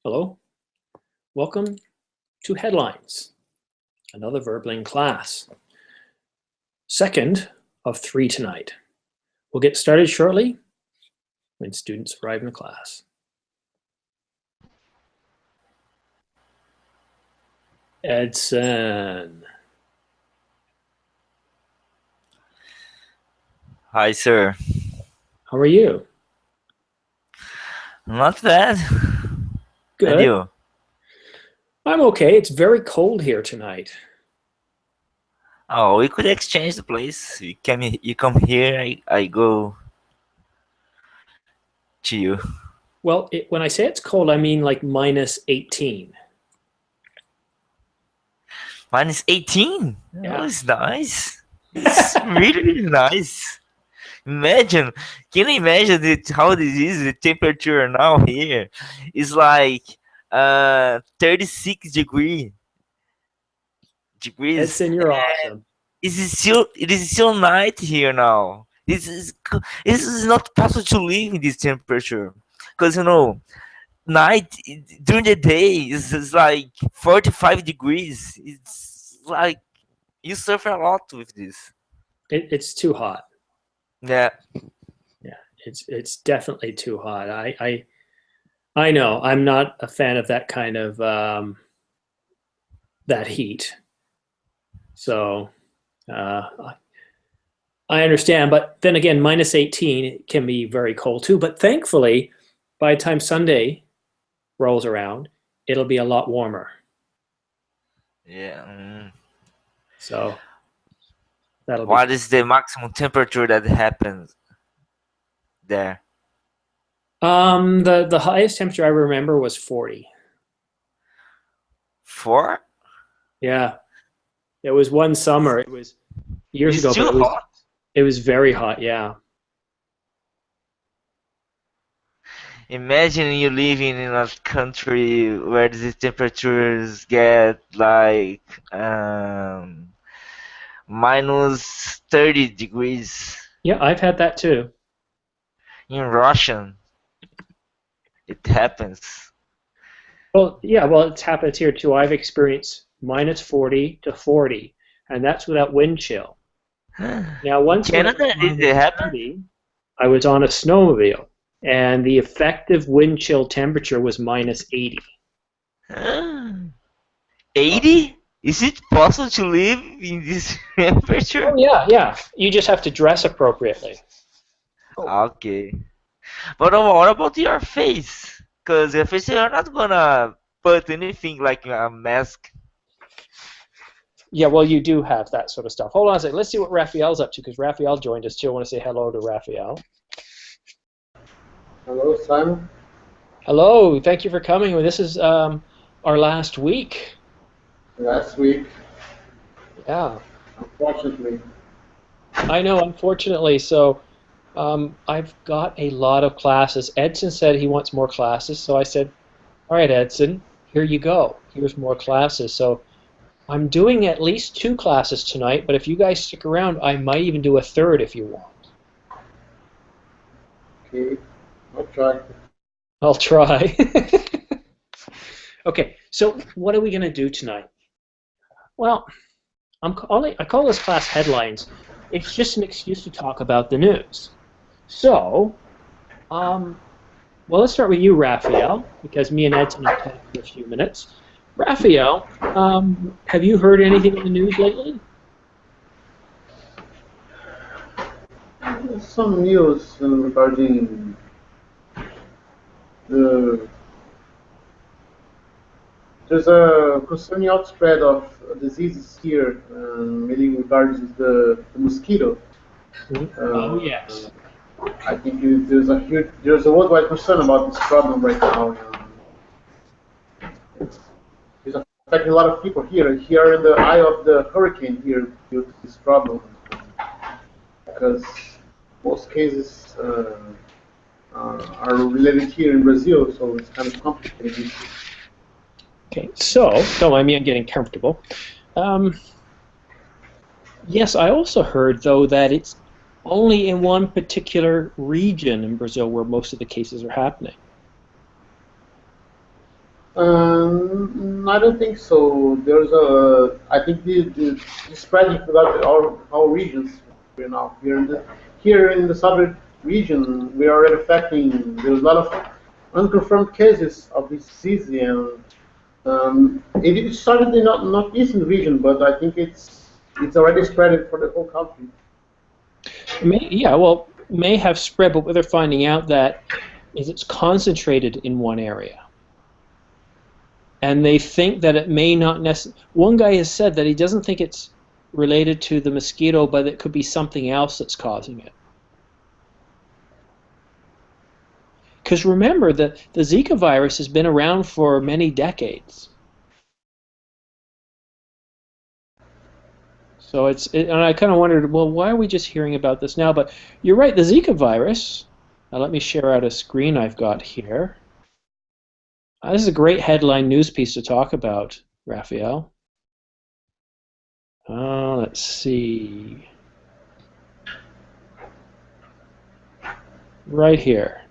Hello, welcome to Headlines, another Verbling class. Second of three tonight. We'll get started shortly when students arrive in the class. Edson. Hi, sir. How are you? Not bad. And Good. you? I'm okay. It's very cold here tonight. Oh, we could exchange the place. You come here, I go to you. Well, when I say it's cold, I mean like minus 18. Minus 18. Oh, Yeah. it's nice. It's really, really nice. Imagine, can you imagine how this is? The temperature now here is like 36 degrees. Edson, you're awesome. It is still night here now. This is not possible to live in this temperature because night during the day is like 45 degrees. It's like you suffer a lot with this. It's too hot. Yeah. Yeah, it's definitely too hot. I know I'm not a fan of that kind of that heat. So uh, I understand, but then again, minus 18 can be very cold too. But thankfully, by the time Sunday rolls around, it'll be a lot warmer. Yeah. So that'll be What is the maximum temperature that happens there? the highest temperature I remember was 40. 4? Yeah, it was one summer. It was years It's ago, but too hot. it was very hot. Yeah. Imagine you living in a country where the temperatures get like minus 30 degrees. Yeah, I've had that too. In Russian, it happens. Well, yeah, well, it's happened here too. I've experienced minus 40 to 40, and that's without wind chill. Now, In once when it was Canada, did it minus happen? 30, I was on a snowmobile, and the effective wind chill temperature was minus 80. Oh, 80? Is it possible to live in this temperature? oh yeah, yeah. You just have to dress appropriately. Oh. Okay. But what about your face? Because your face, you're not gonna put anything like a mask. Yeah, well, you do have that sort of stuff. Hold on a second. Let's see what Raphael's up to, because Raphael joined us too. I want to say hello to Raphael. Hello, Simon. Hello, thank you for coming. Well, this is our last week. Last week, Yeah. unfortunately, I know, unfortunately. So I've got a lot of classes. Edson said he wants more classes, so I said, all right, Edson, here you go. Here's more classes. So I'm doing at least 2 classes tonight, but if you guys stick around, I might even do a third if you want. okay, I'll try. I'll try. Okay, so what are we going to do tonight? Well, I call this class Headlines. It's just an excuse to talk about the news. So, well, let's start with you, Raphael, because me and Edson have talked for a few minutes. Raphael, have you heard anything in the news lately? Some news regarding the there's a concerning outspread of diseases here, mainly regarding the mosquito. Oh, Uh, yes. I think there's a worldwide concern about this problem right now. It's affecting a lot of people here. Here in the eye of the hurricane here due to this problem, because most cases are related here in Brazil, so it's kind of complicated. Okay, so don't mind me, I'm getting comfortable. Yes, I also heard, though, that it's only in one particular region in Brazil where most of the cases are happening. I don't think so. I think the spreading throughout our regions here now. Here in the southern region, we are already affecting. There's a lot of unconfirmed cases of this disease, and it started in not northeastern region, but I think it's already spreading for the whole country. Yeah, well, may have spread, but what they're finding out that is it's concentrated in one area. And they think that it may not necessarily. One guy has said that he doesn't think it's related to the mosquito, but it could be something else that's causing it. Because remember that the Zika virus has been around for many decades. So and I kind of wondered, well, why are we just hearing about this now? But you're right, the Zika virus. Now let me share out a screen I've got here. This is a great headline news piece to talk about, Raphael. Let's see. Right here.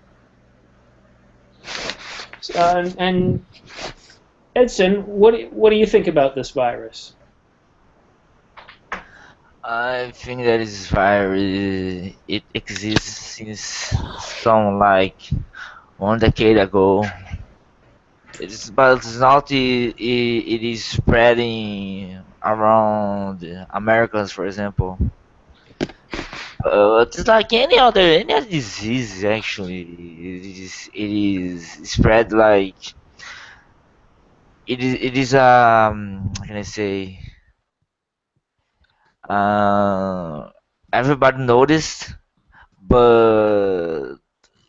And Edson, what do you think about this virus? I think that this virus it exists since some like 1 decade ago. But it's not it is spreading around Americans, for example. It's like any other disease actually. It is spread like it is how can I say uh everybody noticed, but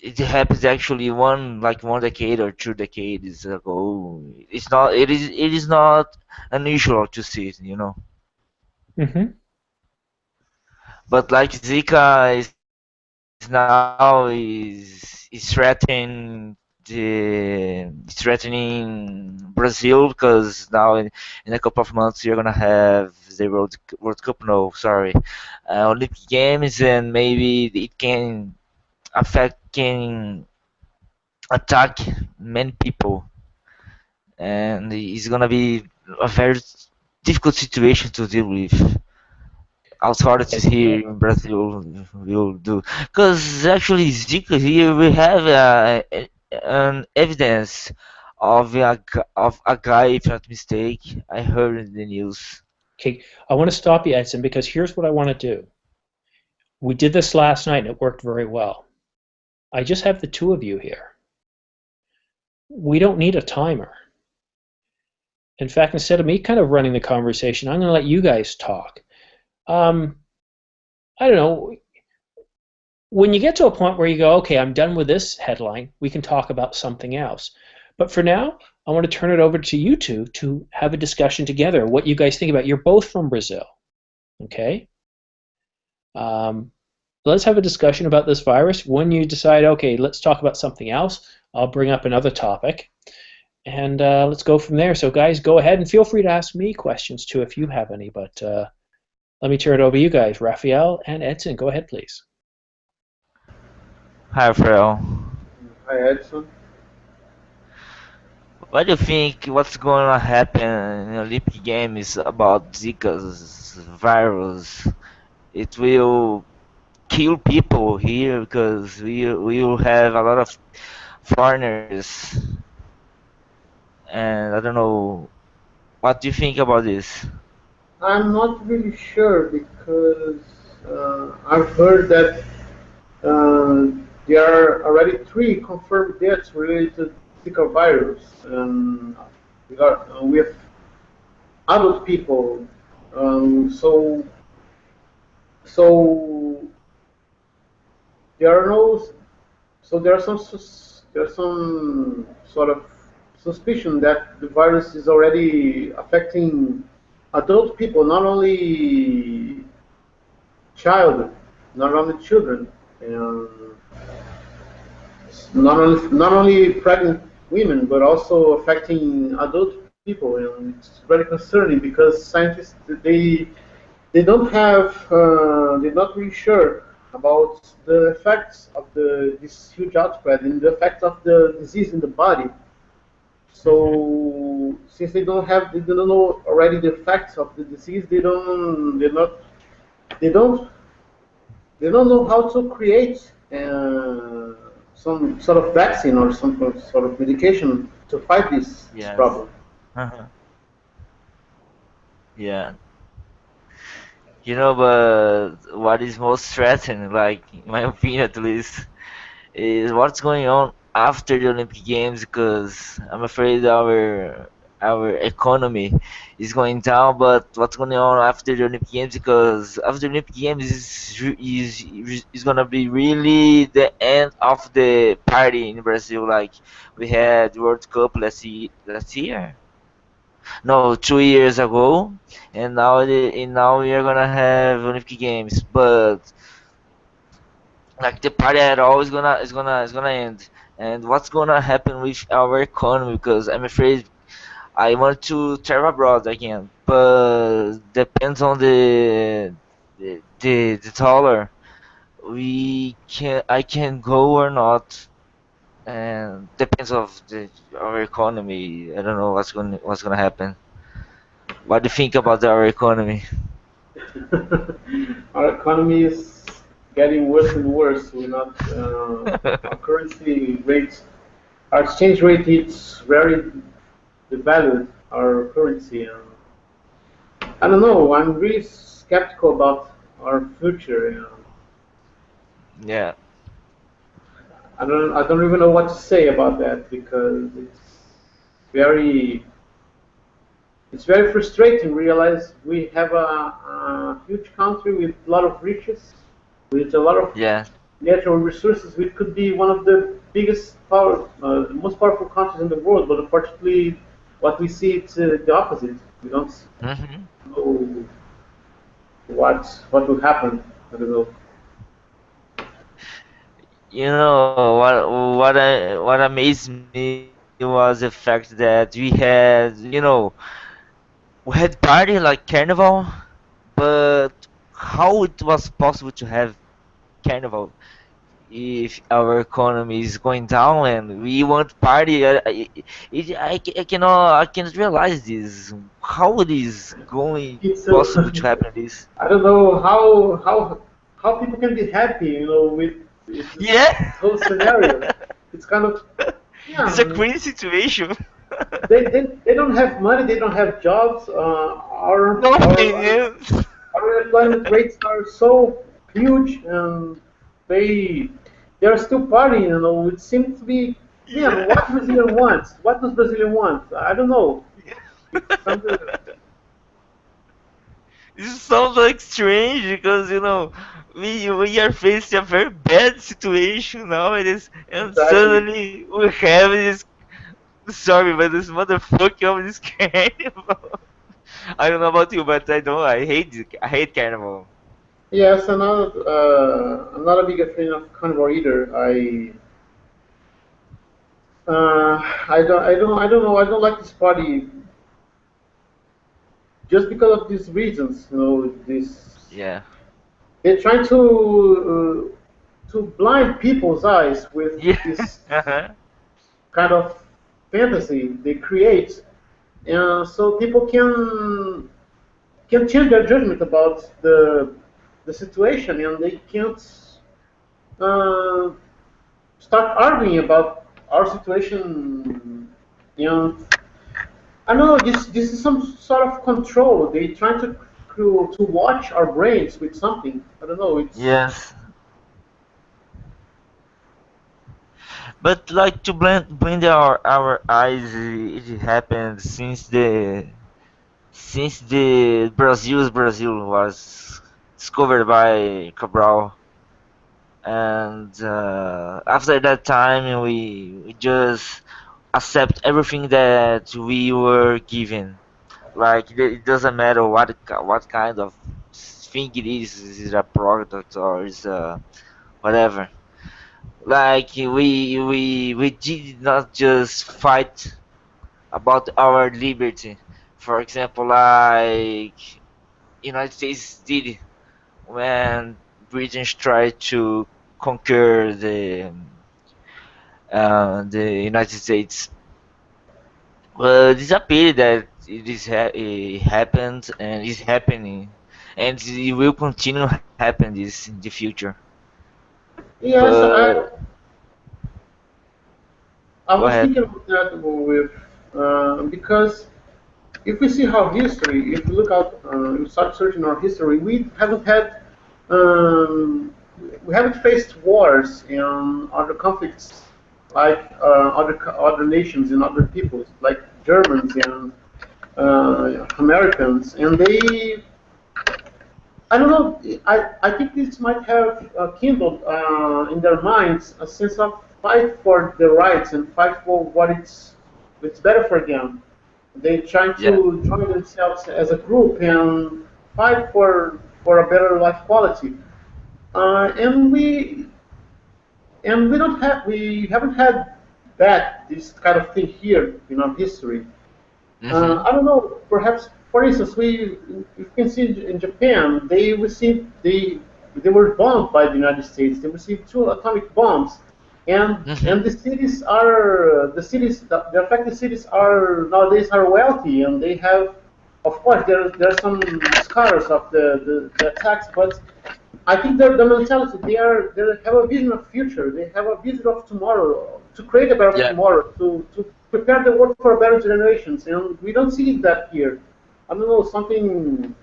it happens actually 1 decade or 2 decades ago. It is not unusual to see it. Mm-hmm. But like Zika is now is threatening Brazil because now in a couple of months you're gonna have the World Cup. No, sorry, Olympic Games, and maybe it can attack many people, and it's gonna be a very difficult situation to deal with. Authorities here in Brazil will do, because actually Zika here we have an evidence of a guy, if not mistake, I heard in the news. Okay, I want to stop you, Edson, because here's what I want to do. We did this last night and it worked very well. I just have the two of you here. We don't need a timer. In fact, instead of me kind of running the conversation, I'm going to let you guys talk. I don't know. When you get to a point where you go, okay, I'm done with this headline, we can talk about something else. But for now, I want to turn it over to you two to have a discussion together. What you guys think about it. You're both from Brazil, okay? Let's have a discussion about this virus. When you decide, okay, let's talk about something else, I'll bring up another topic. And let's go from there. So guys, go ahead and feel free to ask me questions too if you have any. But let me turn it over to you guys. Raphael and Edson, go ahead, please. Hi, Rafael. Hi, Edson. What do you think? What's going to happen in the Olympic Games about Zika's virus? It will kill people here because we will have a lot of foreigners, and I don't know. What do you think about this? I'm not really sure because I've heard that there are already 3 confirmed deaths related to Zika virus with adult people. So so there are no so there's some sort of suspicion that the virus is already affecting adult people, not only child, not only children, and not only pregnant women, but also affecting adult people. And it's very concerning because scientists they don't have they're not really sure about the effects of this huge outbreak and the effect of the disease in the body. Hmm. So since they don't know already the facts of the disease, they don't, they don't know how to create some sort of vaccine or some sort of medication to fight this Yes. problem. Uh-huh. Yeah. But what is most threatening, like in my opinion at least, is what's going on after the Olympic Games, because I'm afraid our economy is going down. But what's going on after the Olympic Games? Because after the Olympic Games is gonna be really the end of the party in Brazil. Like we had World Cup last year. No, 2 years ago, and now we are gonna have Olympic Games, but like the party at all is gonna end. And what's gonna happen with our economy? Because I'm afraid I want to travel abroad again, but depends on the dollar. I can go or not, and depends of our economy. I don't know what's gonna happen. What do you think about our economy? Our economy is getting worse and worse. We're not our currency rates, our exchange rate is very devalued. Our currency. I don't know. I'm really skeptical about our future. Yeah, I don't even know what to say about that because very it's very frustrating. Realize we have a huge country with a lot of riches, with a lot of yeah. natural resources. We could be one of the biggest most powerful countries in the world. But unfortunately, what we see it's the opposite. We don't Hmm. know what will happen. I don't know. What amazed me was the fact that we had party like carnival, but how it was possible to have carnival if our economy is going down and we want party? I cannot realize this. How it is going It's possible to happen this? I don't know how people can be happy, with Yeah. this whole scenario. It's kind of yeah. It's a crazy situation. They don't have money. They don't have jobs. Nothing else. Our unemployment rates are so huge, and they they are still partying. It seems to be man. Yeah. What Brazilian wants? What does Brazilian want? I don't know. It's something. This sounds like strange because we are facing a very bad situation nowadays, and Exactly. suddenly we have this. Sorry, but this motherfucker of this carnival. I don't know about you, but I don't. I hate it. I hate carnival. Yes, I'm not a big fan of carnivore either. I don't know. I don't like this party just because of these reasons. This Yeah. they're trying to blind people's eyes with Yeah. this Uh-huh. kind of fantasy they create, so people can change their judgment about the situation, and they can't uh, start arguing about our situation. I don't know. This is some sort of control. They trying to watch our brains with something. I don't know. It's Yes. But like to blend our eyes, it happened since the Brazil was discovered by Cabral, and after that time we just accept everything that we were given. Like it doesn't matter what kind of thing it is it a product or is whatever. Like we did not just fight about our liberty. For example, like United States did when British tried to conquer the United States. Well, it's a pity that it happened and is happening, and it will continue happen this in the future. Yes, But I go was ahead. thinking about that with because if we see how history, if we look out, we start searching our history, um, we haven't faced wars and other conflicts like other nations and other peoples, like Germans and Americans, and they, I don't know, I think this might have kindled in their minds a sense of fight for their rights and fight for what it's better for them. They try Yeah. to join themselves as a group and fight for a better life quality. And we don't have we haven't had that this kind of thing here in our history. Mhm. I don't know. Perhaps, for instance, you can see in Japan, they were bombed by the United States. They received two atomic bombs, and Mhm. the affected cities are nowadays are wealthy, and they have, of course, there are some scars of the attacks, but I think the mentality they have a vision of future. They have a vision of tomorrow to create a better Yeah. tomorrow to prepare the world for better generations. And we don't see that here. I don't know something.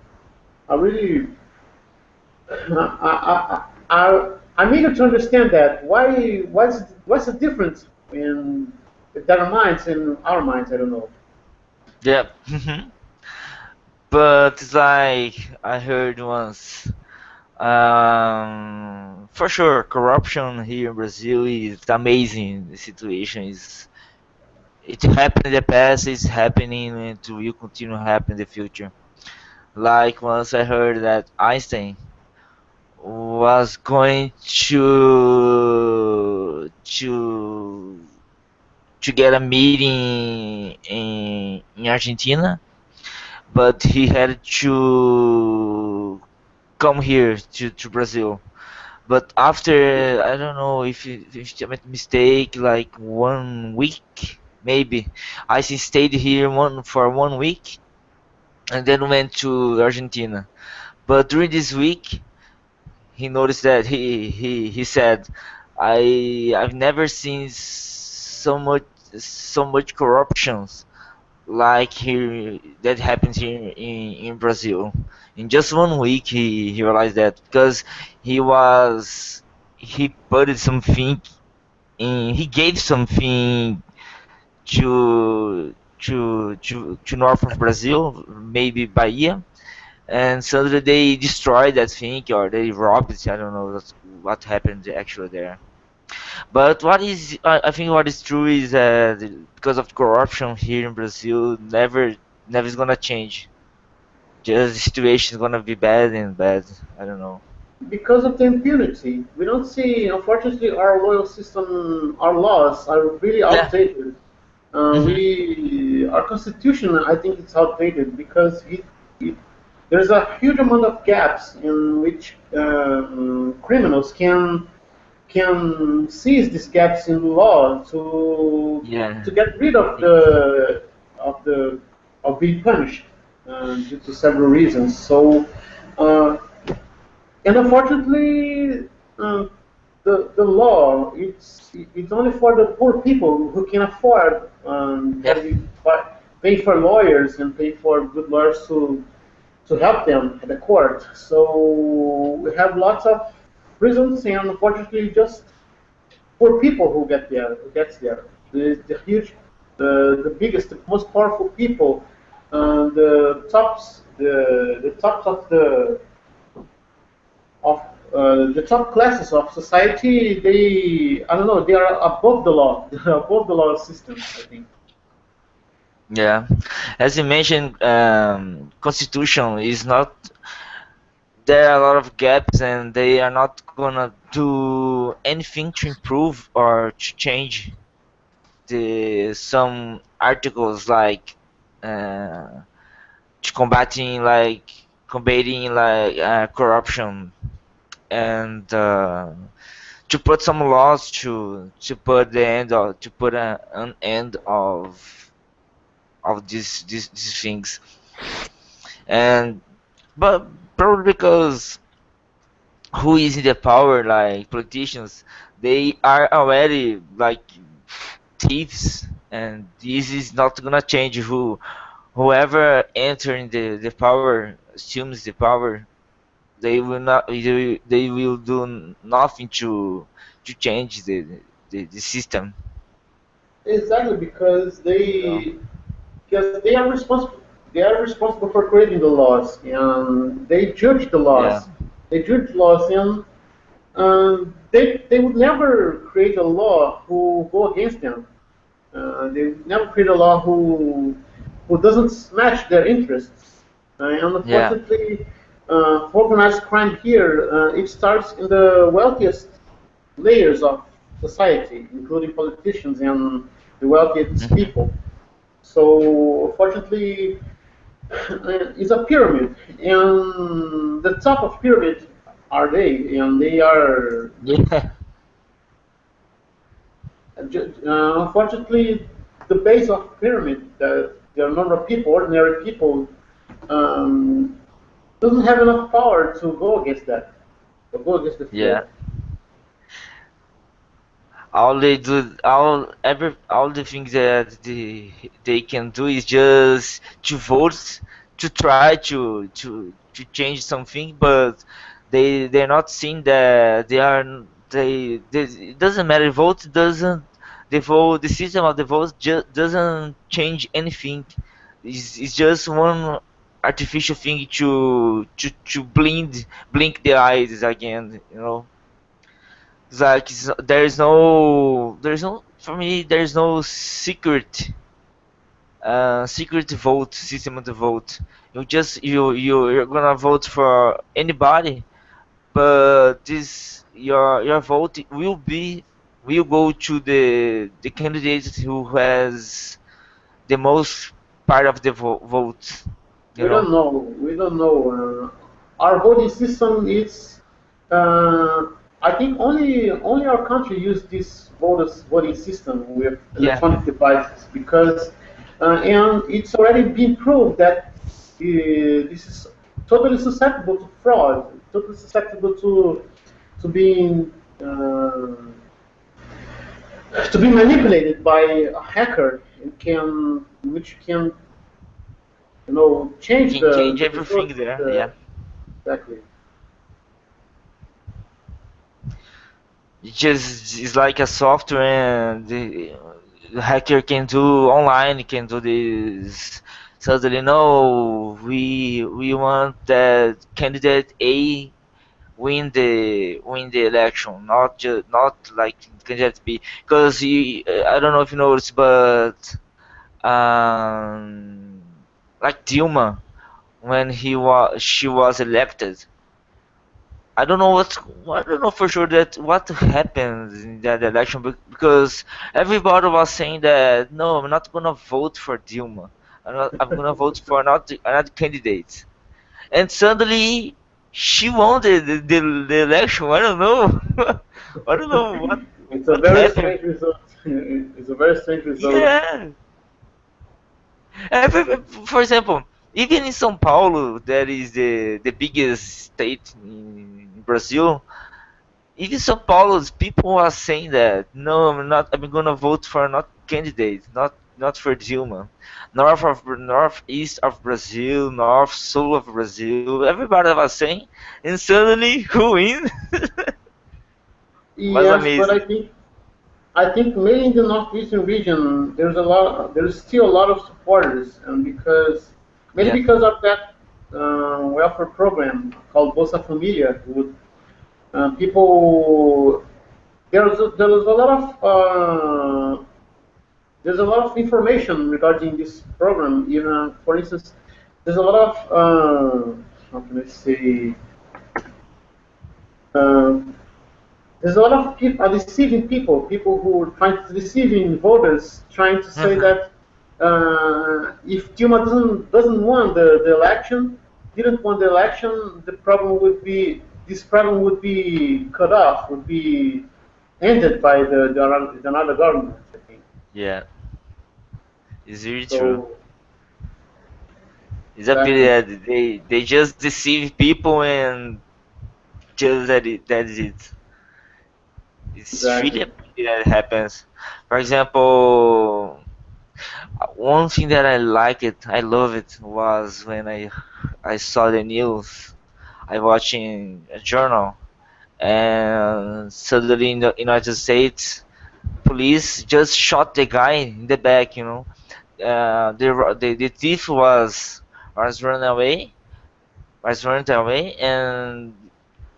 I really I'm eager to understand that. What's the difference in their minds and our minds? I don't know. Yeah. Mhm. But it's like I heard once. For sure, corruption here in Brazil is amazing. The situation is it happened in the past, it's happening, and it will continue to happen in the future. Like once I heard that Einstein was going to get a meeting in Argentina, but he had to come here to Brazil. But after I don't know if I made mistake, like 1 week maybe, I stayed here for 1 week and then went to Argentina. But during this week, he noticed that he said, I've never seen so much corruptions like here that happens here in Brazil. In just 1 week, he realized that because he was he put something in he gave something to north of Brazil, maybe Bahia, and suddenly they destroyed that thing or they robbed it. I don't know what happened actually there. But I think what is true is that because of corruption here in Brazil, never is gonna change. Just the situation is gonna be bad and bad. I don't know. Because of the impunity. We don't see, unfortunately, our loyal system, our laws are really Yeah. outdated. Mhm. Our constitution, I think, it's outdated because there's a huge amount of gaps in which criminals can seize these gaps in law Yeah. to get rid of of the of being punished due to several reasons. So. Uh, and unfortunately, the law it's only for the poor people who can afford Yeah. pay for lawyers and pay for good lawyers to help them at the court. So we have lots of prisons, and unfortunately, just poor people who gets there. The huge, the biggest, the most powerful people, the tops of the top classes of society, they I don't know, they are above the law, above the law system. I think Yeah. As you mentioned, constitution is not. There are a lot of gaps, and they are not gonna do anything to improve or to change the some articles like uh, to combating corruption and to put some laws to put an end of of these things. And but probably because who is in the power, like politicians, they are already like thieves, and this is not gonna change. Whoever entering the power assumes the power, they will not they will do nothing to change the system. Exactly, because So, they are responsible. They are responsible for creating the laws, and they judge the yeah, laws. They judge laws, and they would never create a law who go against them. They would never create a law who doesn't match their interests. And yeah, unfortunately, organized crime here it starts in the wealthiest layers of society, including politicians and the wealthiest mhm, people. So, fortunately, it's a pyramid, and the top of pyramid are they, and they are yeah, unfortunately the base of pyramid. The normal people, ordinary people, um, doesn't have enough power to go against that, to go against the yeah. flow. All they do, all the things that they can do is just to vote, to try to change something, but they're not seeing that they it doesn't matter. Vote doesn't the vote the system of the vote just doesn't change anything. It's just one artificial thing to blink the eyes again, you know. It's like there's no for me there's no secret vote system of the vote. You're gonna vote for anybody, but this your vote will go to the candidate who has the most part of the vote. You We know? don't know. We don't know. Our voting system is. Uh, I think only our country use this voting system with Yeah. electronic devices because, and it's already been proved that this is totally susceptible to fraud, totally susceptible to being to be manipulated by a hacker. It can which can change Can change the everything result of there. Yeah. the exactly. It just is like a software, and the hacker can do online, can do this. Suddenly, no, we want that candidate A win the election, not like candidate B, because I don't know if you noticed, but um, like Dilma, when she was elected, I don't know for sure that what happened in that election, because everybody was saying that no, I'm not gonna vote for Dilma. I'm gonna vote for another candidate. And suddenly she won the election. I don't know. I don't know It's a what very happened. strange result. It's a very strange result. Yeah. For example, even in São Paulo, that is the biggest state in Brazil. Even São Paulo's people are saying that no, I'm not. I'm gonna vote for not candidate, not for Dilma. Northeast of Brazil, north, sul of Brazil. Everybody was saying, and suddenly who win? Was Yes, but amazing. I think mainly in the northeastern region, there's still a lot of supporters, and mainly Yeah. because of that welfare program called Bolsa Familia, people there was a lot of there's a lot of information regarding this program. Even, for instance, there's a lot of how can I say um, there's a lot of people, deceiving people, people who are trying to deceiving voters, trying to say Mhm. that if Dilma doesn't won the election, didn't won the election, this problem would be cut off, would be ended by the another government. I think Yeah, it's really so. true. It's a pity Exactly. that they just deceive people and just that is it. It's really Exactly. a pity that it happens. For example, one thing that I love it, was when I saw the news. I watching a journal, and suddenly in the United States, police just shot the guy in the back. The thief was run away, and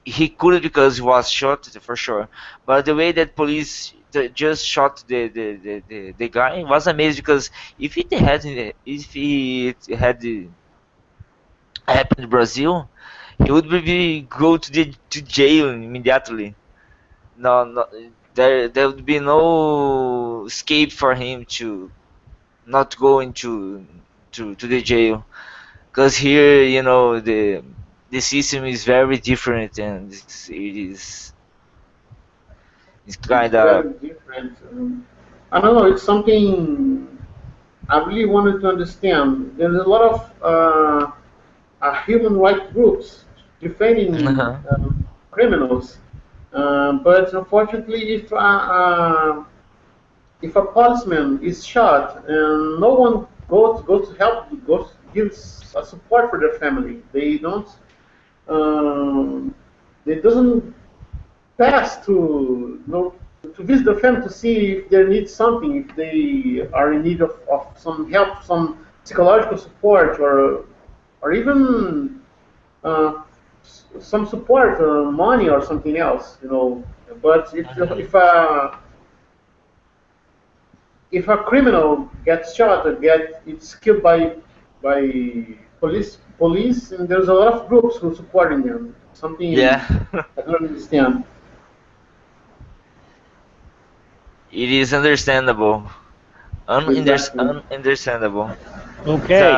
he couldn't because he was shot for sure. But the way that police just shot the guy was amazing, because if it had happened in Brazil, he would be go to jail immediately. No, no, there would be no escape for him to not go to the jail. Because here, the system is very different, and it's It's kind of. very different. I don't know. It's something I really wanted to understand. There's a lot of human rights groups defending criminals, but unfortunately, if a policeman is shot and no one goes to help, gives a support for their family, they don't. Um, they doesn't pass to visit the family to see if they need something, if they are in need of some help, some psychological support, or even uh, some support, money or something else, you know. But if a criminal gets shot or it's killed by police, and there's a lot of groups who supporting them. Yeah, Something I don't understand. it is understandable. Exactly. Ununderstandable. It's Okay,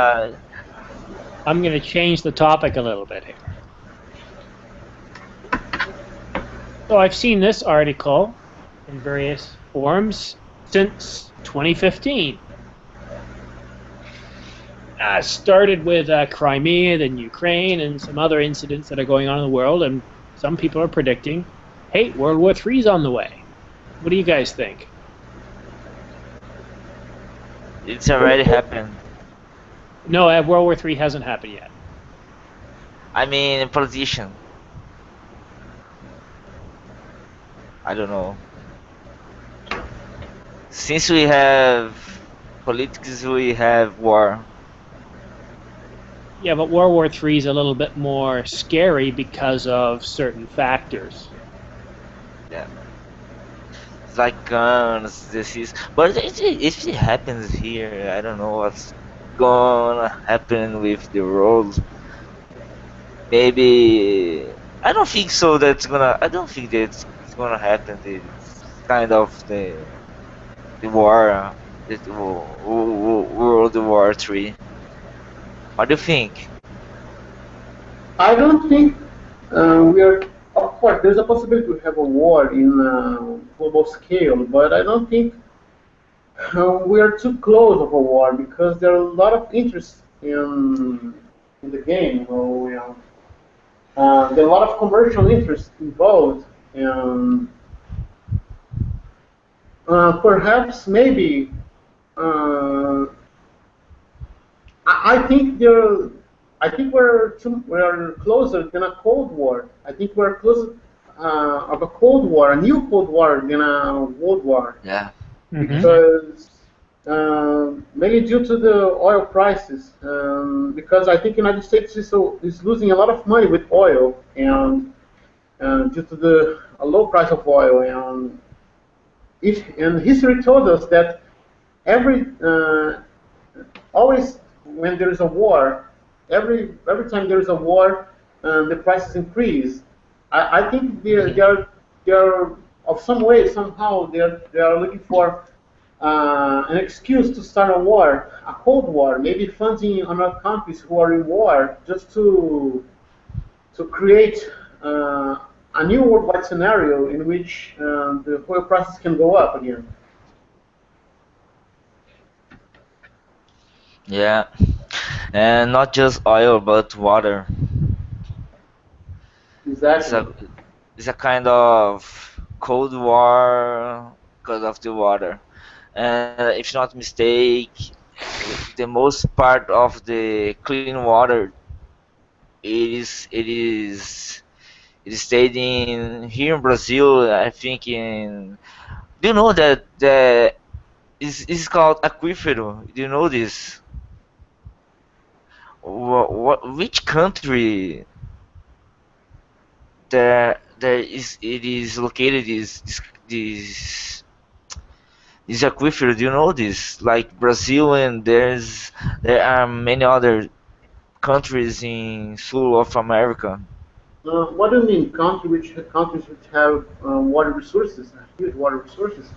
I'm going to change the topic a little bit here. So I've seen this article in various forums since 2015. Started with Crimea, then Ukraine, and some other incidents that are going on in the world, and some people are predicting, hey, World War III is on the way. What do you guys think? it's already happened. No, World War III hasn't happened yet. I mean, politician. I don't know. Since we have politics, we have war. Yeah, but World War III is a little bit more scary because of certain factors. Yeah, it's like guns, disease. But if it happens here, I don't know what's gonna happen with the world. Maybe I don't think so. I don't think that it's gonna happen. It's kind of the war, World War Three. What do you think? I don't think we are. Of course, there's a possibility to have a war in global scale, but I don't think we are too close of a war because there are a lot of interest in the game. There are a lot of commercial interest involved, and perhaps maybe uh, I think there. I think we're closer than a Cold War. I think we're closer of a Cold War, a new Cold War than a World War, Yeah. Mm-hmm. because mainly due to the oil prices. Because I think United States is losing a lot of money with oil, and due to the low price of oil, and history told us that every always when there is a war, every time there is a war, the prices increase. I think they are of some way somehow they are looking for an excuse to start a war, a cold war, maybe funding other countries who are in war just to create uh, a new worldwide scenario in which the oil prices can go up again. Yeah. and not just oil but water. It's Exactly. a it's a kind of cold war because of the water. And if not mistake, the most part of the clean water it is stayed in here in Brazil. I think in. Do you know that the is called aquífero? Do you know this? Which country there is it is located this aquifer? Do you know this? Like Brazil, and there are many other countries in South America. What do you mean, countries which have water resources, huge water resources?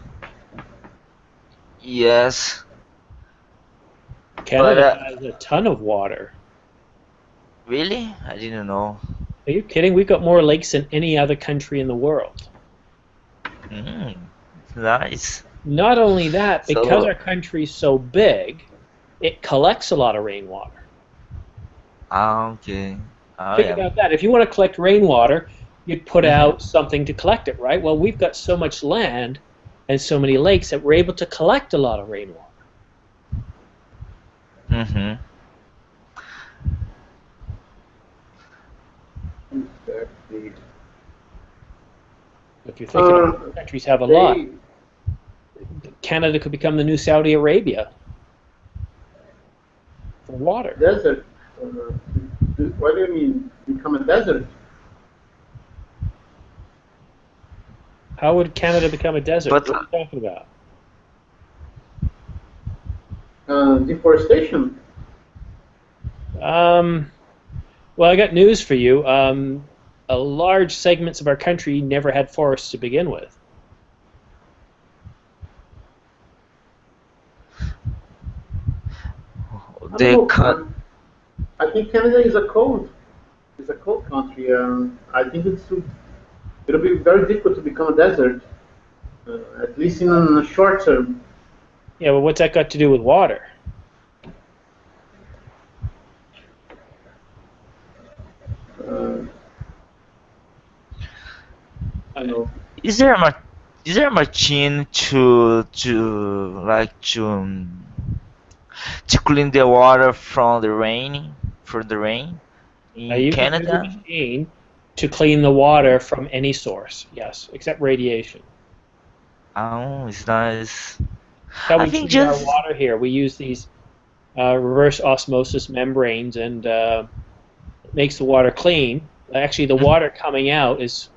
Yes, but Canada has a ton of water. really, I didn't know. Are you kidding? We've got more lakes than any other country in the world. Mm, nice. Not only that, because So, our country's so big, it collects a lot of rainwater. okay. Oh Think yeah. about that. If you want to collect rainwater, you'd put Mhm. out something to collect it, right? Well, we've got so much land and so many lakes that we're able to collect a lot of rainwater. Mhm. Exactly. If you're thinking Uh, of countries have a lot, they Canada could become the new Saudi Arabia for water. desert. What do you mean become a desert? How would Canada become a desert? But What are you talking about? Deforestation. Um, well, I got news for you. A large segments of our country never had forests to begin with. I don't the know. cut. I think Canada is a cold. It's a cold country. I think it'll be very difficult to become a desert, at least in the short term. Yeah, but what's that got to do with water? Uh, you know, Is there a is there a machine to clean the water from the rain from the rain in You can use a Canada? machine to clean the water from any source, yes, except radiation. Oh, it's nice. How I we think treat our just. water here, we use these reverse osmosis membranes, and it makes the water clean. Actually, the Mhm, water coming out is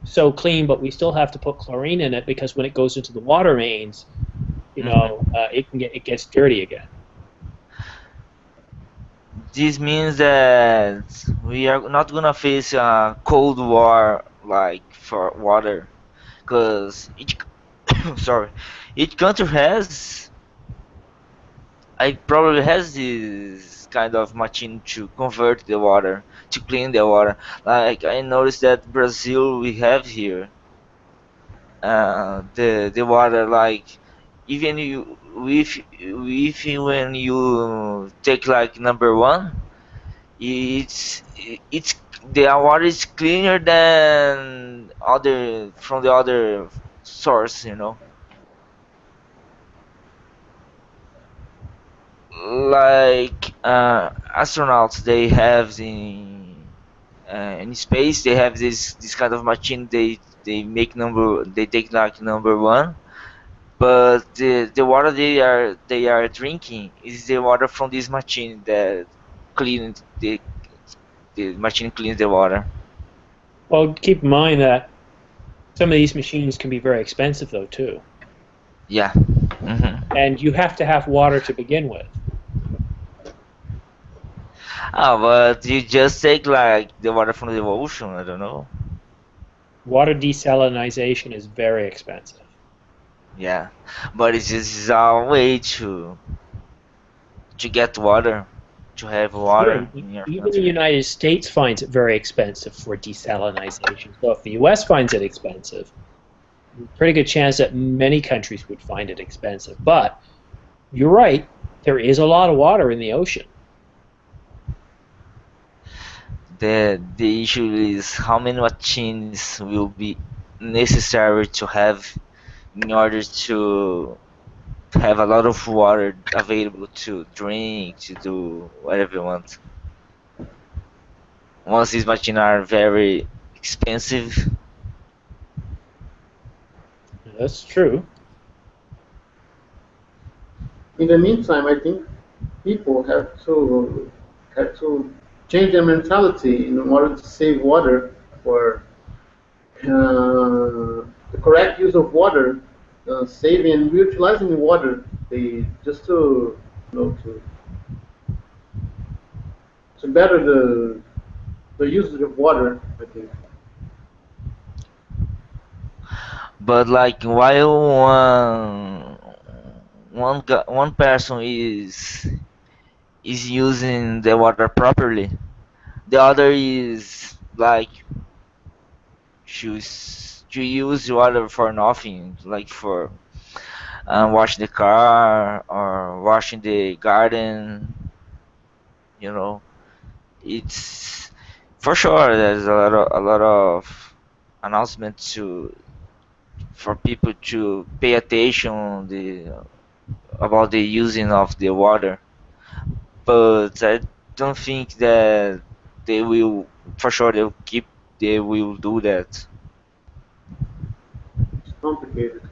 so clean, but we still have to put chlorine in it because when it goes into the water mains, mhm. it gets dirty again. This means that we are not gonna face a cold war like for water, because each sorry, each country has I probably has this kind of machine to convert the water, to clean the water. Like I noticed that Brazil we have here, the water like even you if when you take like number one, it's the water is cleaner than other from the other source, you know. Like astronauts they have in space they have this kind of machine they take like number one, but the water they are drinking is the water from this machine that cleans the machine cleans the water. Well, keep in mind that some of these machines can be very expensive, though, too. Yeah. Hmm. And you have to have water to begin with. Oh, but you just take like the water from the ocean. I don't know. Water desalinization is very expensive. Yeah, but it's just a way to get water, to have Sure, water in your even the country. United States finds it very expensive for desalinization. So if the US finds it expensive, pretty good chance that many countries would find it expensive. But you're right, there is a lot of water in the ocean. The issue is how many machines will be necessary to have in order to have a lot of water available to drink, to do whatever you want. Once these machines are very expensive, That's true. In the meantime, I think people have to change their mentality in order to save water for the correct use of water, saving and reutilizing water. They just to to better the usage of water. I think. but like while one person is using the water properly, the other is like to use water for nothing, like for washing the car or washing the garden. You know, it's for sure there's a lot of announcements to for people to pay attention about the using of the water, but I don't think that they will for sure they will do that. It's complicated.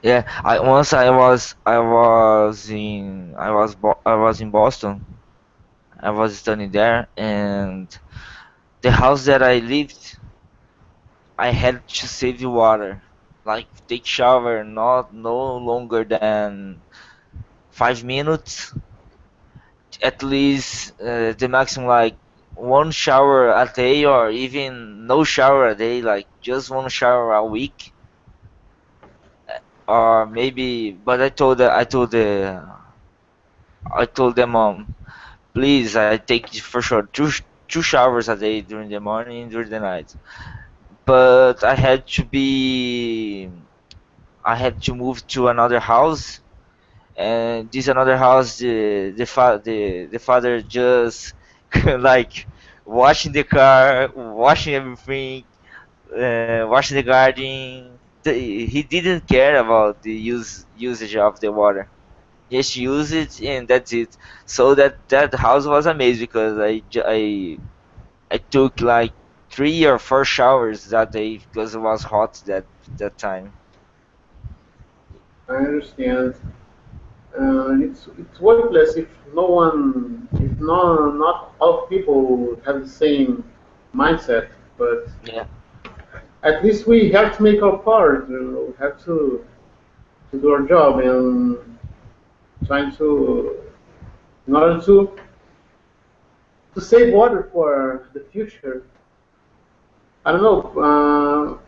Yeah, I was in Boston. I was studying there, and the house that I lived, I had to save water, like take shower not no longer than 5 minutes, at least the maximum like one shower a day or even no shower a day, like just one shower a week, or maybe. But I told them please, I take for sure two showers a day during the morning, during the night. But I had to move to another house, and this another house, the father just like washing the car, washing everything, washing the garden. He didn't care about the usage of the water. Just use it and that's it. So that house was amazing because I took like 3 or 4 showers that day because it was hot that time. I understand. It's worthless if not all people have the same mindset. But Yeah. at least we have to make our part. We have to do our job and trying to in order to save water for the future. I don't know.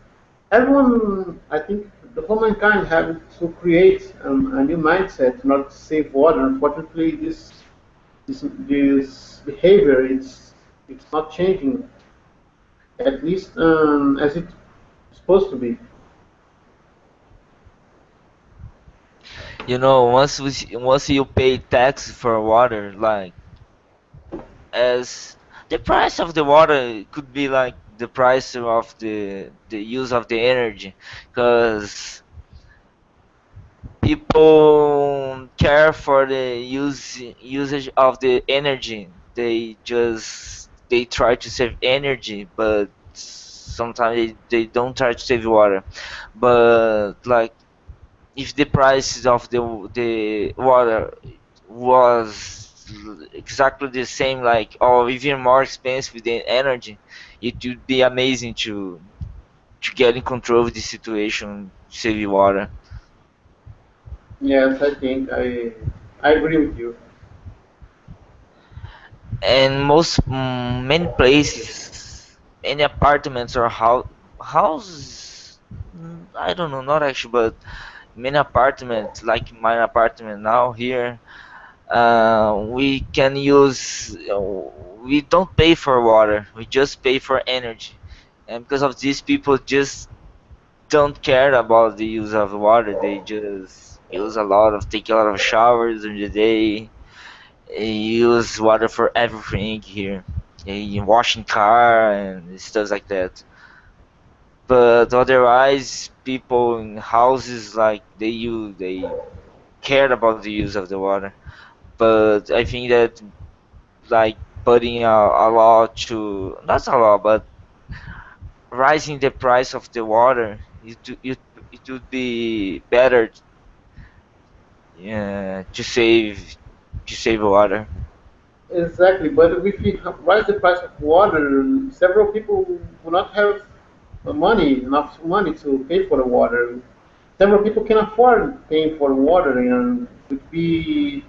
Everyone, I think, the whole mankind have to create a new mindset in order to save water. Unfortunately, this behavior it's not changing, at least as it's supposed to be. You know, once you pay tax for water, like as the price of the water could be like the price of the use of the energy, because people care for the usage of the energy. They try to save energy, but sometimes they don't try to save water. But like if the price of the water was exactly the same, like or even more expensive than energy, it would be amazing to get in control of the situation, save water. Yes, I think I agree with you. And many places, many apartments or houses, I don't know, not actually, but many apartments like my apartment now here, we can use we don't pay for water, we just pay for energy. And because of this, people just don't care about the use of water. They just take a lot of showers in the day, use water for everything here. washing car and stuff like that. But otherwise, people in houses like they care about the use of the water. But I think that like putting a law to not a law, but rising the price of the water, it would be better to save water. Exactly, but if you rise the price of water, several people will not have money, enough money to pay for the water. Several people can afford paying for water, and would be,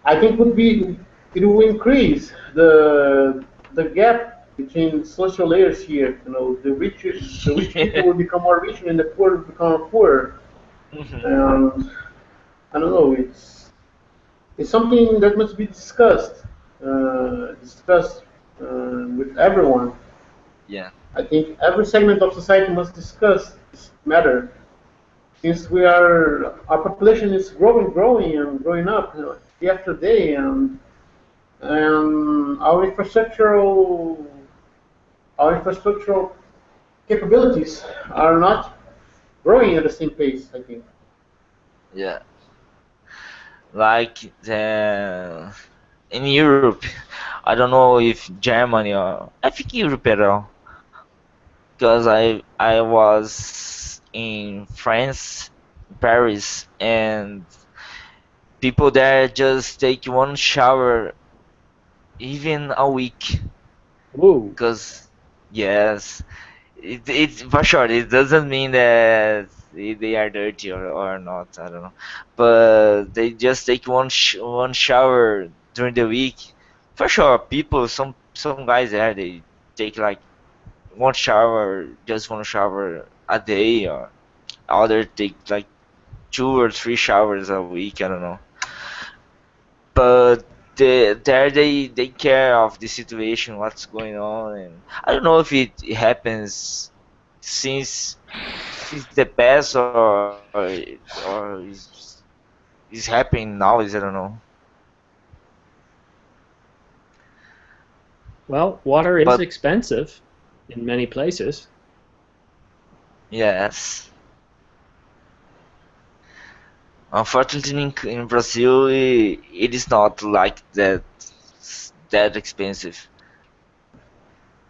I think, would be, it will increase the gap between social layers here. You know, the rich people will become more richer, and the poor will become poorer. Mhm. And I don't know, it's something that must be discussed with everyone. Yeah. I think every segment of society must discuss this matter, since our population is growing and growing up, day after day, and our infrastructural capabilities are not growing at the same pace, I think. Yeah. Like in Europe, I don't know if Germany or I think Europe at all, because I was in France, Paris, and people there just take one shower even a week. Whoa. Because yes, it's for sure. It doesn't mean that they are dirty or not. I don't know, but they just take one shower during the week. For sure, people, some guys there, they take like one shower, just one shower a day, or other take like 2 or 3 showers a week. I don't know, but they care of the situation, what's going on, and I don't know if it happens since since the past or is happening nowadays. I don't know, Well, water is but expensive in many places. yes, unfortunately in Brazil it is not like that expensive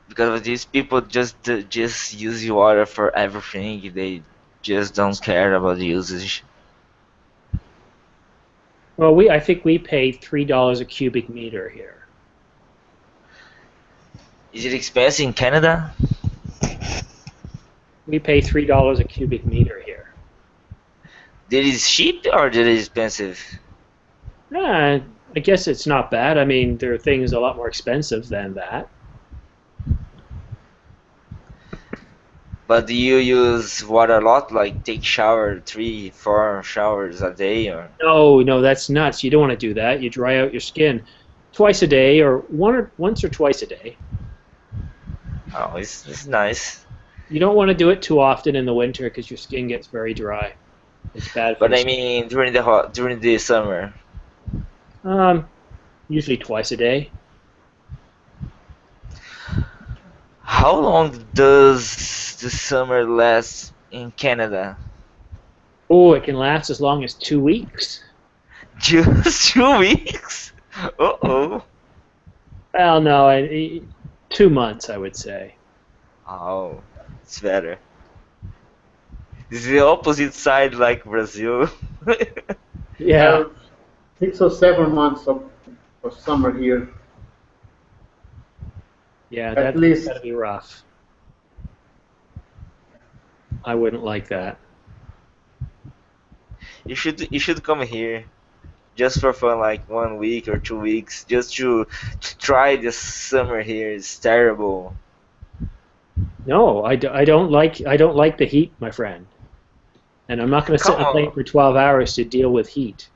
because of these people just use water for everything. They just don't care about the usage. Well, I think we pay $3 a cubic meter here. Is it expensive in Canada? We pay $3 a cubic meter here. That is cheap or that is expensive? Yeah, I guess it's not bad. I mean, there are things a lot more expensive than that. But do you use water a lot? Like take shower 3, 4 showers a day or? No, no, that's nuts. You don't want to do that. You dry out your skin twice a day, or once or twice a day. Oh, it's nice. You don't want to do it too often in the winter because your skin gets very dry. It's bad for But the I skin. mean during the summer. Um, Usually twice a day. How long does the summer last in Canada? Oh, it can last as long as 2 weeks. Just 2 weeks? Uh-oh. Well, no, 2 months, I would say. Oh, it's better. It's the opposite side like Brazil. Yeah, Have 6 or 7 months of summer here, yeah, at that's least. gotta be rough. I wouldn't like that. You should come here just for fun, like 1 week or 2 weeks, just to try the summer here. It's terrible. No, I don't like the heat, my friend. And I'm not going to sit Come on a plane on. for 12 hours to deal with heat.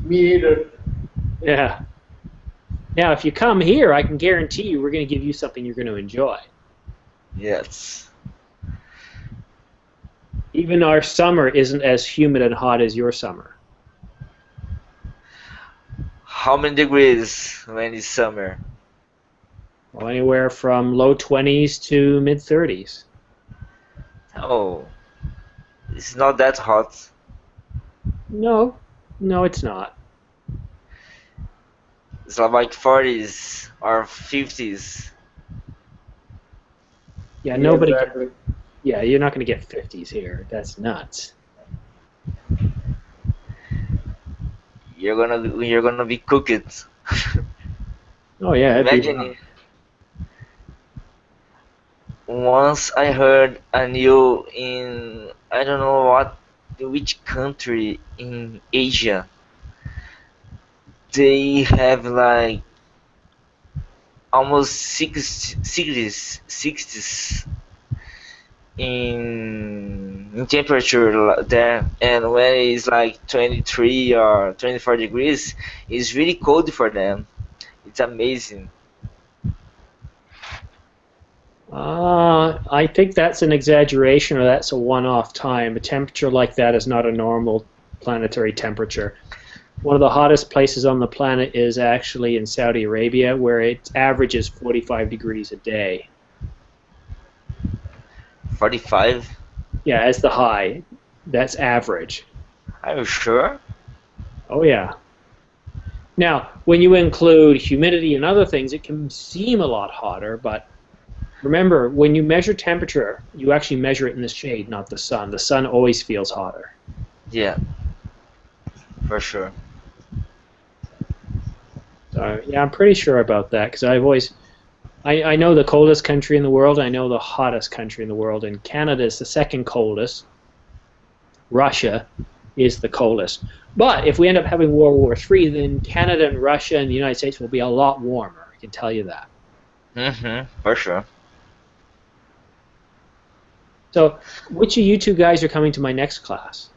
Me either. Yeah. Now, if you come here, I can guarantee you we're going to give you something you're going to enjoy. Yes. Even our summer isn't as humid and hot as your summer. How many degrees when it's summer? Well, anywhere from low 20s to mid 30s. Oh, it's not that hot. No, no, it's not. It's like 40s or 50s. Yeah, Yeah, nobody. exactly. Yeah, you're not going to get 50s here. That's nuts. You're gonna be cooked. Oh yeah, it'd be rough. Imagine once I heard a new in I don't know which country in Asia they have like almost 60s in temperature there, and when it's like 23 or 24 degrees, it's really cold for them. It's amazing. I think that's an exaggeration or that's a one-off time. A temperature like that is not a normal planetary temperature. One of the hottest places on the planet is actually in Saudi Arabia, where it averages 45 degrees a day. 45. Yeah, as the high. That's average. Are you sure? Oh, yeah. Now, when you include humidity and other things, it can seem a lot hotter, but remember, when you measure temperature, you actually measure it in the shade, not the sun. The sun always feels hotter. Yeah, for sure. So, yeah, I'm pretty sure about that because I know the coldest country in the world. I know the hottest country in the world, and Canada is the second coldest. Russia is the coldest. But if we end up having World War III, then Canada and Russia and the United States will be a lot warmer. I can tell you that. For sure. So, which of you two guys are coming to my next class?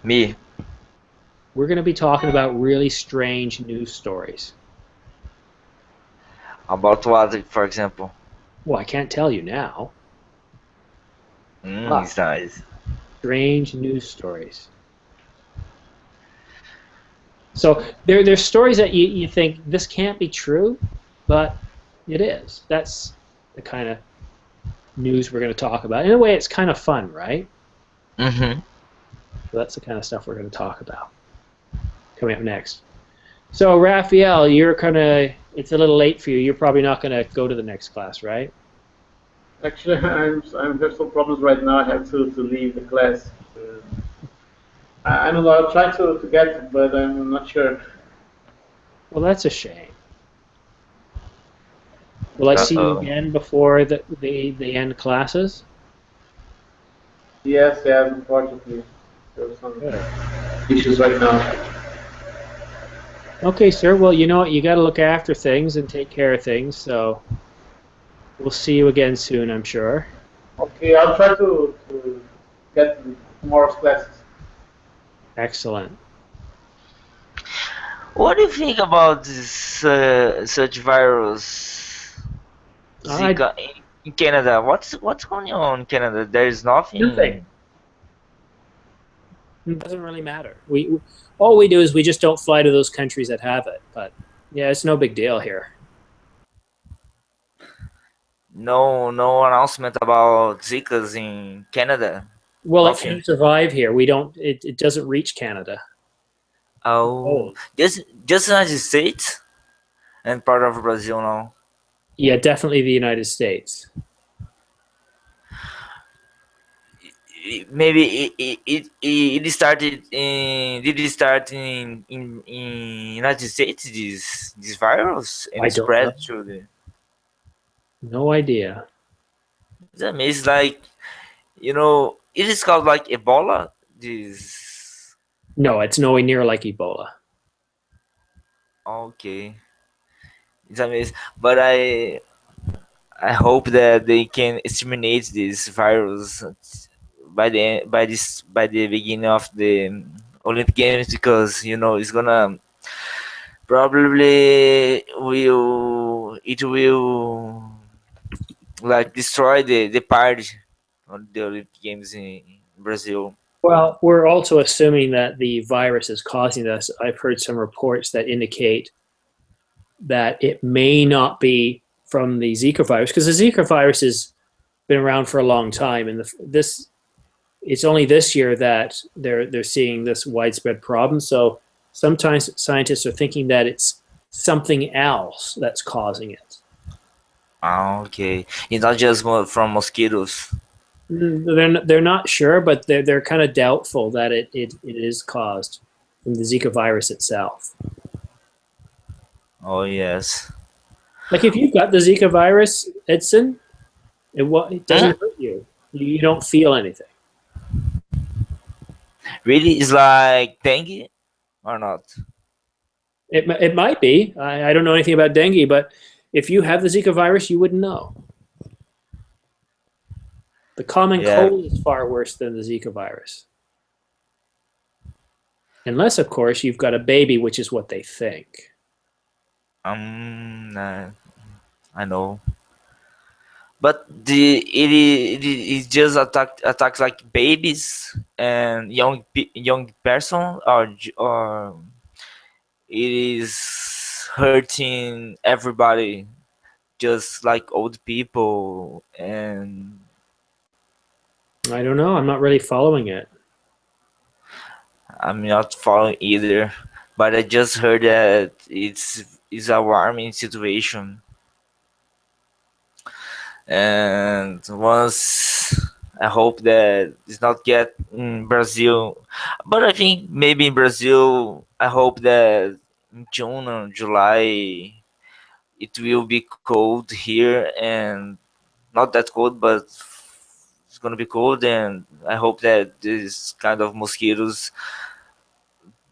Me. We're going to be talking about really strange news stories. About what, for example? Well, I can't tell you now. It's nice. Strange news stories. So there's stories that you think this can't be true, but it is. That's the kind of news we're going to talk about. In a way, it's kind of fun, right? Mm-hmm. So that's the kind of stuff we're going to talk about. Coming up next. So, Raphael, it's a little late for you. You're probably not going to go to the next class, right? Actually, I'm have some problems right now. I have to leave the class. I don't know. I'll try to get it, but I'm not sure. Well, that's a shame. Will I see you Uh-oh. again before the end classes? Yes, yes. Unfortunately, there's some Good. issues right now. Okay, sir. Well, you know what? You got to look after things and take care of things. So we'll see you again soon, I'm sure. Okay, I'll try to get tomorrow's classes. Excellent. What do you think about this such virus I Zika in Canada? What's going on in Canada? There is Nothing. nothing. It doesn't really matter. We all we do is we just don't fly to those countries that have it. But yeah, it's no big deal here. No announcement about Zika's in Canada. Well, it Nothing. can't survive here. We don't. It doesn't reach Canada. Oh, Oh. just United States and part of Brazil now. Yeah, definitely the United States. Maybe it started in did it start in United States this virus and I it don't know. spread through the No idea. it's amazing like it is called like Ebola this No, it's nowhere near like Ebola. okay it's amazing but I hope that they can exterminate this virus by the beginning of the Olympic Games because it's gonna probably will like destroy the party on the Olympic Games in Brazil. Well, we're also assuming that the virus is causing this. I've heard some reports that indicate that it may not be from the Zika virus because the Zika virus has been around for a long time, and this it's only this year that they're seeing this widespread problem. So sometimes scientists are thinking that it's something else that's causing it. Ah, okay. It's not just from mosquitoes. They're not sure, but they're kind of doubtful that it is caused from the Zika virus itself. Oh yes. Like if you've got the Zika virus, Edson, it Hmm? doesn't hurt you. You don't feel anything. Really? It's like dengue or not? It might be. I don't know anything about dengue, but if you have the Zika virus, you wouldn't know. The common Yeah. cold is far worse than the Zika virus. Unless, of course, you've got a baby, which is what they think. Nah, I know. But it just attacks like babies and young person, or it is hurting everybody, just like old people. And I don't know. I'm not really following it. I'm not following either, but I just heard that it's a warming situation. And once I hope that it's not get in Brazil, but I think maybe in Brazil, I hope that in June or July it will be cold here, and not that cold, but it's gonna be cold. And I hope that this kind of mosquitoes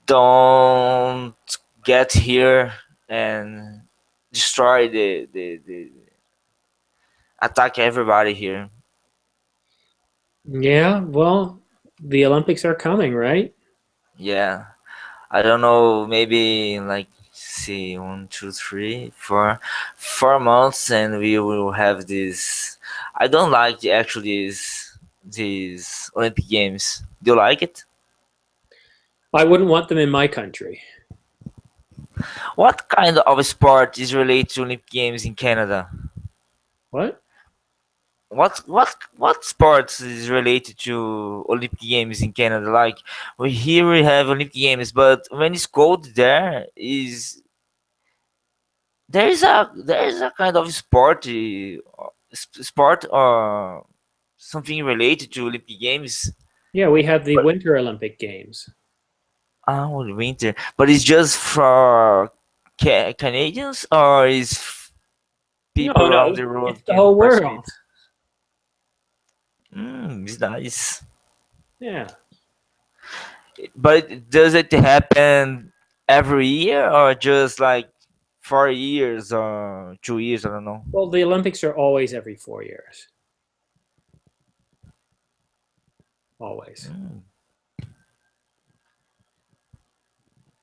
don't get here and destroy the attack everybody here. Yeah, well, the Olympics are coming, right? Yeah, I don't know, maybe like see 1, 2, 3, 4 months, and we will have this. I don't like actually these Olympic Games. Do you like it? I wouldn't want them in my country. What kind of sport is related to Olympic Games in Canada? What? What sports is related to Olympic Games in Canada? Like here we have Olympic Games, but when it's cold there is a kind of sport or something related to Olympic Games. Yeah, we have the But Winter Olympic Games. winter, but it's just for Canadians, or is No, people around no, the it's world the can whole participate? world. It's nice. Yeah. But does it happen every year, or just like 4 years or 2 years? I don't know. Well, the Olympics are always every 4 years. Always. Mm,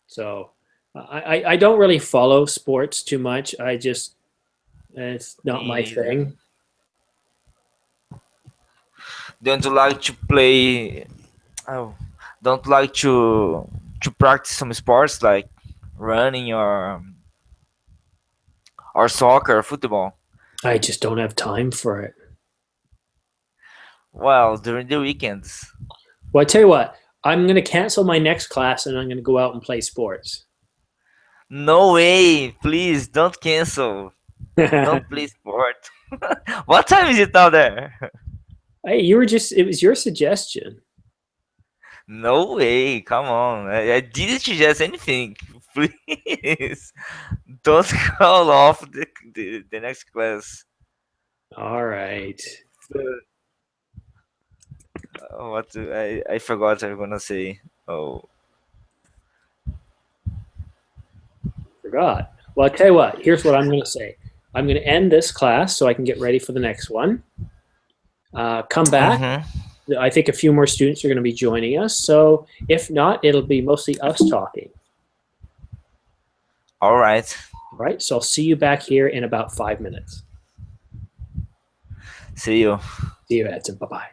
So I don't really follow sports too much. It's not me my neither. thing. Don't you like to play? Oh, don't like to practice some sports like running or soccer, or football. I just don't have time for it. Well, during the weekends. Well, I tell you what, I'm going to cancel my next class and I'm going to go out and play sports. No way! Please don't cancel. Hey, Don't play sport. What time is it now there? it was your suggestion. No way! Come on! I didn't suggest anything. Please don't call off the next class. All right. I forgot what I'm gonna say. Oh. Forgot. Well, I'll tell you what, here's what I'm going to say. I'm going to end this class so I can get ready for the next one. Come back. Mm-hmm. I think a few more students are going to be joining us. So if not, it'll be mostly us talking. All right. All right. So I'll see you back here in about 5 minutes. See you. See you, Edson. Bye bye.